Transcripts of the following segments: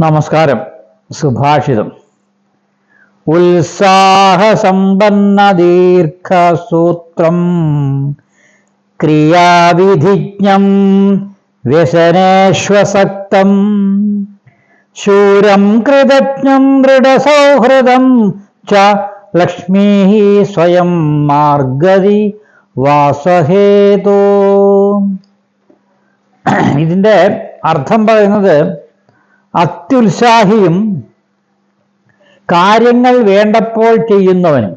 നമസ്കാരം. സുഭാഷിതം. ഉത്സാഹസമ്പന്ന ദീർഘസൂത്രം ക്രിയാവിധിജ്ഞം വ്യസനേഷ്വസക്തം ശൂരം കൃതജ്ഞം ദൃഢസൗഹൃദം ച ലക്ഷ്മീ സ്വയം മാർഗതി വാസഹേതോ. ഇതിൻ്റെ അർത്ഥം പറയുന്നത് അത്യുത്സാഹിയും കാര്യങ്ങൾ വേണ്ടപ്പോൾ ചെയ്യുന്നവനും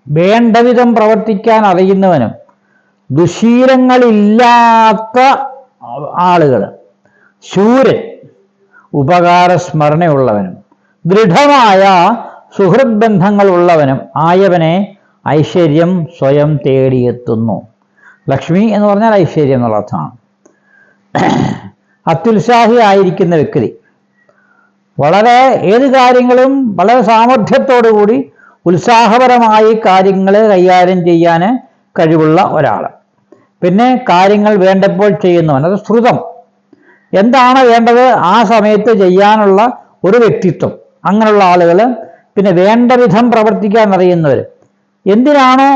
വേണ്ടവിധം പ്രവർത്തിക്കാൻ അറിയുന്നവനും ദുശീലങ്ങളില്ലാത്ത ആളുകൾ, ശൂരൻ, ഉപകാരസ്മരണയുള്ളവനും ദൃഢമായ സുഹൃത് ബന്ധങ്ങളുള്ളവനും ആയവനെ ഐശ്വര്യം സ്വയം തേടിയെത്തുന്നു. ലക്ഷ്മി എന്ന് പറഞ്ഞാൽ ഐശ്വര്യം എന്നുള്ള അർത്ഥമാണ്. അത്യുത്സാഹിയായിരിക്കുന്ന വ്യക്തി വളരെ ഏത് കാര്യങ്ങളും വളരെ സാമർഥ്യത്തോടുകൂടി ഉത്സാഹപരമായി കാര്യങ്ങൾ കൈകാര്യം ചെയ്യാൻ കഴിവുള്ള ഒരാൾ. പിന്നെ കാര്യങ്ങൾ വേണ്ടപ്പോൾ ചെയ്യുന്നവൻ, അത് ശ്രുതം, എന്താണ് വേണ്ടത് ആ സമയത്ത് ചെയ്യാനുള്ള ഒരു വ്യക്തിത്വം, അങ്ങനെയുള്ള ആളുകൾ. പിന്നെ വേണ്ട വിധം പ്രവർത്തിക്കാൻ അറിയുന്നവർ, എന്തിനാണോ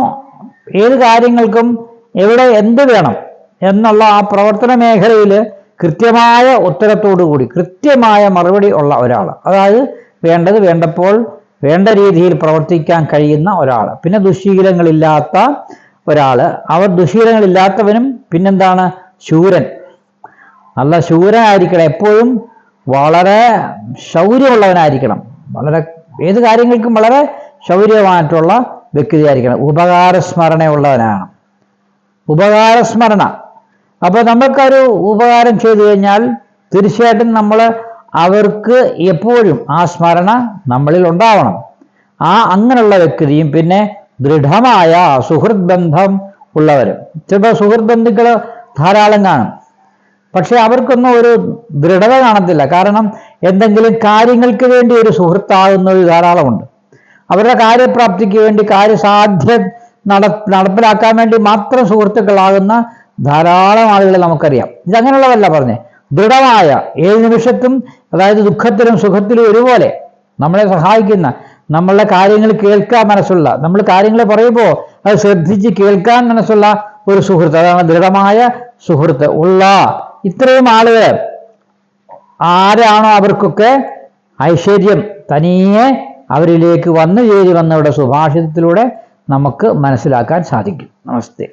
ഏത് കാര്യങ്ങൾക്കും എവിടെ എന്ത് വേണം എന്നുള്ള ആ പ്രവർത്തന മേഖലയിൽ കൃത്യമായ ഉത്തരത്തോടുകൂടി കൃത്യമായ മറുപടി ഉള്ള ഒരാൾ. അതായത് വേണ്ടത് വേണ്ടപ്പോൾ വേണ്ട രീതിയിൽ പ്രവർത്തിക്കാൻ കഴിയുന്ന ഒരാൾ. പിന്നെ ദുശീലങ്ങളില്ലാത്ത ഒരാൾ. അവർ ദുശീലങ്ങളില്ലാത്തവനും പിന്നെന്താണ്? ശൂരൻ. നല്ല ശൂരനായിരിക്കണം, എപ്പോഴും വളരെ ശൗര്യമുള്ളവനായിരിക്കണം, വളരെ ഏത് കാര്യങ്ങൾക്കും വളരെ ശൗര്യമായിട്ടുള്ള വ്യക്തിയായിരിക്കണം. ഉപകാരസ്മരണയുള്ളവനാണ്. ഉപകാരസ്മരണ. അപ്പോൾ നമുക്കൊരു ഉപകാരം ചെയ്തു കഴിഞ്ഞാൽ തീർച്ചയായിട്ടും നമ്മൾ അവർക്ക് എപ്പോഴും ആ സ്മരണ നമ്മളിൽ ഉണ്ടാവണം. അങ്ങനെയുള്ള വ്യക്തിയും പിന്നെ ദൃഢമായ സുഹൃത് ബന്ധം ഉള്ളവരും. ചിലപ്പോൾ സുഹൃത് ബന്ധുക്കൾ ധാരാളം കാണും, പക്ഷെ അവർക്കൊന്നും ഒരു ദൃഢത കാണത്തില്ല. കാരണം എന്തെങ്കിലും കാര്യങ്ങൾക്ക് വേണ്ടി ഒരു സുഹൃത്താകുന്നവർ ധാരാളമുണ്ട്. അവരുടെ കാര്യപ്രാപ്തിക്ക് വേണ്ടി കാര്യസാധ്യം നടപ്പിലാക്കാൻ വേണ്ടി മാത്രം സുഹൃത്തുക്കളാകുന്ന ധാരാളം ആളുകളെ നമുക്കറിയാം. ഇതങ്ങനെയുള്ളതല്ല പറഞ്ഞേ, ദൃഢമായ ഏത് നിമിഷത്തും, അതായത് ദുഃഖത്തിലും സുഖത്തിലും ഒരുപോലെ നമ്മളെ സഹായിക്കുന്ന, നമ്മളുടെ കാര്യങ്ങൾ കേൾക്കാൻ മനസ്സുള്ള, നമ്മൾ കാര്യങ്ങൾ പറയുമ്പോൾ അത് ശ്രദ്ധിച്ച് കേൾക്കാൻ മനസ്സുള്ള ഒരു സുഹൃത്ത്, അതാണ് ദൃഢമായ സുഹൃത്ത് ഉള്ള ഇത്രയും ആളുകൾ ആരാണോ അവർക്കൊക്കെ ഐശ്വര്യം തനിയെ അവരിലേക്ക് വന്നു ചേരി വന്നവരുടെ സുഭാഷിതത്തിലൂടെ നമുക്ക് മനസ്സിലാക്കാൻ സാധിക്കും. നമസ്തേ.